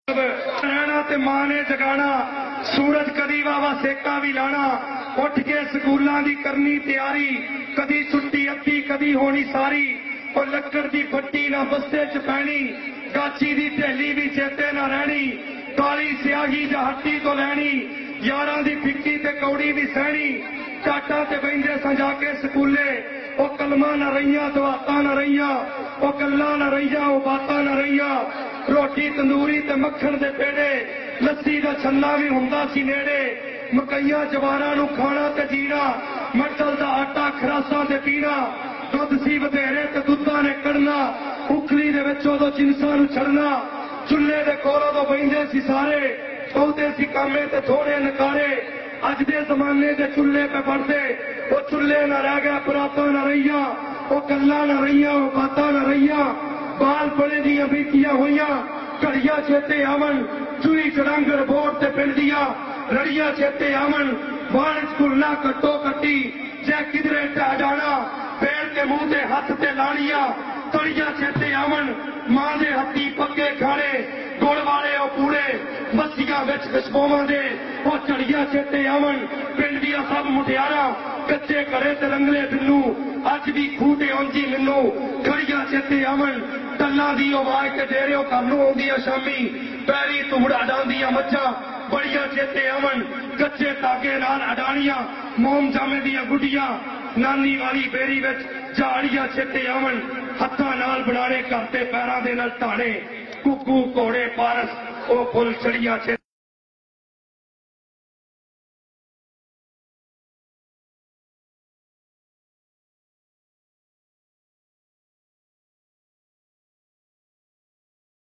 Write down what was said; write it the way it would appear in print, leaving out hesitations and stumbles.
रहना ते मां ने जगाना, सूरज कदी वावा सेका भी लाना, उठ के स्कूलों की करनी तैयारी, कदी छुट्टी अद्धी कदी होनी सारी, और लक्कड़ की फट्टी ना बस्ते च पैनी, गाची की ढेली भी चेते ना रहनी, काली स्याही जा हट्टी तो लैनी, यारां दी फिक्की ते कौड़ी भी सहनी, टाटा ते बहिंदे सजा के स्कूले, वो कलमा न रहियां दुआतां न रहियां, वो गल्लां न रहियां वो बातां न रहियां, रोटी तंदूरी ते मक्खण दे पेड़े, लस्सी दा छन्ना भी हुंदा सी नेड़े, मकईया जवारां नूं खाना ते जीना, मटल दा आटा खरासां ते पीना, दुध सी बथेरे ते दुद्धां ने कढ़ना, उखली दे विच उदों जिनसां नूं छड़ना, चुल्हे दे कोलों तो बहिंदे सी सारे, सौदे सी कामे ते थोड़े नकारे, अज दे जमाने दे चुल्हे पे बढ़दे, वो चुल्हे न रह गए परातां न रहियां, वो गल्लां न रहियां वो बातां न रहियां, बाल बड़े दियां बीतियां होइयां, घड़ियां चेते आवन, चूई चड़ंगर बोर ते पिंडियां, रड़ियां चेते आवन, बाण स्कूला कट्टो कट्टी, जै किधरे ढह जाना, पेड़ के मुंह ते हथ ते लाणियां, तड़ियां चेते आवन, मां दे हत्थी पक्के खाने, गुड़ वाले ओ पूड़े, मस्सियां विच खशबोवां दे, ओ झड़ियां चेते आवन, पिंड दियां सब मुटियारां, कच्चे घड़े ते रंगले बिन्नू, अज भी खूटे औंजी मिन्नू, घड़ियां चेते आवन, टल्लां दी आवाज़ ते डेरे घर नूं आउंदियां शामी, पैरी तुमड़ा डांदियां मच्छां, बड़ियां चेते आवन, कच्चे धागे नाल अडाणियां, मोम जामे दियां गुड्डियां, नानी वाली बेरी विच झाड़ियां चेते आवन, हत्थां नाल बनाने घर ते पैरां दे नाल ढाणे, कुकू घोड़े पारस ओ फुल चढ़ियां चेते